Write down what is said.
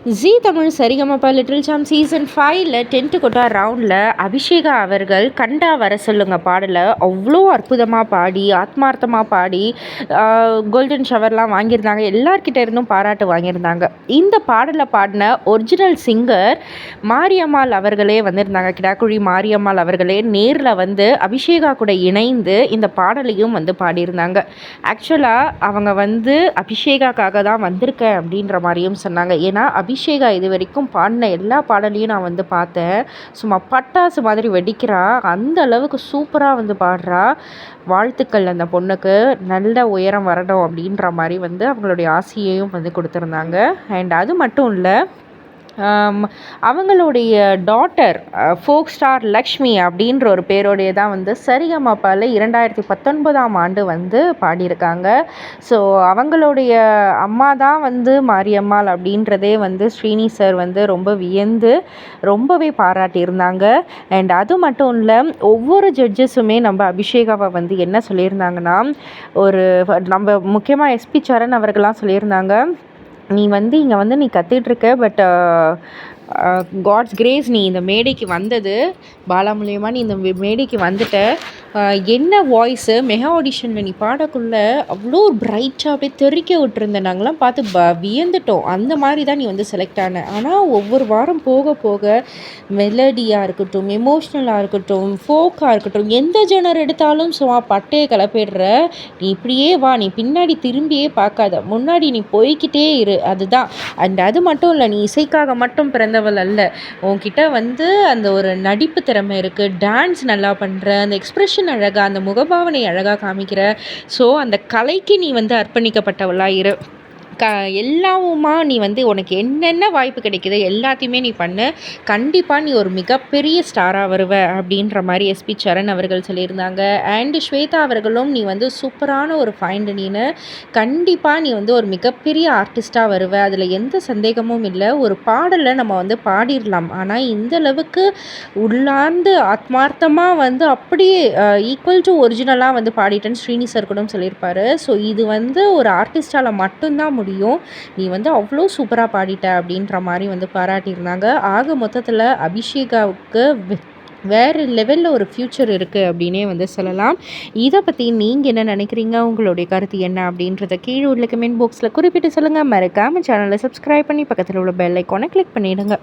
ஜீ Tamil Saregamapa little champs season 5ல் 10th கொட்டா ரவுண்டில் அபிஷேகா அவர்கள் கண்டா வர சொல்லுங்க பாடலை அவ்வளோ அற்புதமாக பாடி ஆத்மார்த்தமாக பாடி கோல்டன் ஷவர்லாம் வாங்கியிருந்தாங்க. எல்லார்கிட்ட இருந்தும் பாராட்டு வாங்கியிருந்தாங்க. இந்த பாடலை பாடின ஒரிஜினல் சிங்கர் மாரியம்மாள் அவர்களே வந்திருந்தாங்க. கிடாக்குழி மாரியம்மாள் அவர்களே நேரில் வந்து அபிஷேகா கூட இணைந்து இந்த பாடலையும் வந்து பாடியிருந்தாங்க. ஆக்சுவலாக அவங்க வந்து அபிஷேகாக்காக தான் வந்திருக்கேன் அப்படின்ற மாதிரியும் சொன்னாங்க. ஏன்னா அபிஷேகா இது வரைக்கும் பாடின எல்லா பாடலையும் நான் வந்து பார்த்தேன். சும்மா பட்டாசு மாதிரி வெடிக்கிறா. அந்த அளவுக்கு சூப்பராக வந்து பாடுறா. வாழ்த்துக்கள் அந்த பொண்ணுக்கு நல்ல உயரம் வரணும் அப்படின்ற மாதிரி வந்து அவங்களுடைய ஆசையையும் வந்து கொடுத்துருந்தாங்க. அண்ட் அது மட்டும் இல்லை, அவங்களுடைய டாட்டர் ஃபோக் ஸ்டார் லக்ஷ்மி அப்படின்ற ஒரு பேரோடைய தான் வந்து சரிகமபாவில் 2019ஆம் ஆண்டு வந்து பாடியிருக்காங்க. ஸோ அவங்களுடைய அம்மா தான் வந்து மாரியம்மாள் அப்படின்றதே வந்து ஸ்ரீனி சார் வந்து ரொம்ப வியந்து ரொம்பவே பாராட்டியிருந்தாங்க. அண்ட் அது மட்டும் இல்லை, ஒவ்வொரு ஜட்ஜஸுமே நம்ம அபிஷேகாவை வந்து என்ன சொல்லியிருந்தாங்கன்னா, ஒரு நம்ம முக்கியமாக எஸ்பி சரண் அவர்கள்லாம் சொல்லியிருந்தாங்க, நீ வந்து இங்கே வந்து நீ கற்றுட்ருக்க, பட் காட்ஸ் கிரேஸ் நீ இந்த மேடைக்கு வந்தது பாலா மூலியமாக நீ இந்த மேடைக்கு வந்துட்ட. என்ன வாய்ஸு மெகா ஆடிஷனில் நீ பாடக்குள்ள அவ்வளோ பிரைட்டாக அப்படியே தெறிக்க விட்டுருந்த. நாங்களாம் பார்த்து வியந்துட்டோம். அந்த மாதிரி தான் நீ வந்து செலக்ட் ஆன. ஆனால் ஒவ்வொரு வாரம் போக போக மெலடியாக இருக்கட்டும், எமோஷ்னலாக இருக்கட்டும், ஃபோக்காக இருக்கட்டும், எந்த ஜெனர் எடுத்தாலும் சும்மா பட்டையை கிளப்பிடுற. நீ இப்படியே வா, நீ பின்னாடி திரும்பியே பார்க்காத, முன்னாடி நீ போய்கிட்டே இரு. அதுதான். அண்ட் அது மட்டும் இல்லை, நீ இசைக்காக மட்டும் பிறந்தவள் அல்ல. உன்கிட்ட வந்து அந்த ஒரு நடிப்பு திறமை இருக்குது, டான்ஸ் நல்லா பண்ணுற, அந்த எக்ஸ்ப்ரெஷன் அழகாக, அந்த முகபாவனை அழகாக காமிக்கிற. ஸோ அந்த கலைக்கு நீ வந்து அர்ப்பணிக்கப்பட்டவளாக இரு. எல்லாவுமா நீ வந்து உனக்கு என்னென்ன வாய்ப்பு கிடைக்குது எல்லாத்தையுமே நீ பண்ணு. கண்டிப்பாக நீ ஒரு மிகப்பெரிய ஸ்டாராக வருவ அப்படின்ற மாதிரி எஸ்பி சரண் அவர்கள் சொல்லியிருந்தாங்க. அண்டு ஸ்வேதா அவர்களும் நீ வந்து சூப்பரான ஒரு ஃபைண்டு, நீனு கண்டிப்பாக நீ வந்து ஒரு மிகப்பெரிய ஆர்டிஸ்ட்டாக வருவ, அதில் எந்த சந்தேகமும் இல்லை. ஒரு பாடலை நம்ம வந்து பாடிடலாம், ஆனால் இந்த அளவுக்கு உள்ளார்ந்து ஆத்மார்த்தமாக வந்து அப்படியே ஈக்குவல் டு ஒரிஜினலாக வந்து பாடிட்டேன்னு ஸ்ரீனி சார் கூட சொல்லியிருப்பாரு. ஸோ இது வந்து ஒரு ஆர்டிஸ்டால் மட்டும்தான் முடியும். நீ வந்து அவ்வளோ சூப்பராக பாடிட்ட அப்படின்ற மாதிரி வந்து பாராட்டியிருந்தாங்க. ஆக மொத்தத்தில் அபிஷேகாவுக்கு வேறு லெவலில் ஒரு ஃப்யூச்சர் இருக்குது அப்படின்னே வந்து சொல்லலாம். இதை பற்றி நீங்கள் என்ன நினைக்கிறீங்க? உங்களுடைய கருத்து என்ன அப்படின்றத கீழே உள்ள கமெண்ட் பாக்ஸில் குறிப்பிட்டு சொல்லுங்கள். மறக்காமல் சேனலை சப்ஸ்கிரைப் பண்ணி பக்கத்தில் உள்ள பெல் ஐக்கானை கிளிக் பண்ணிவிடுங்க.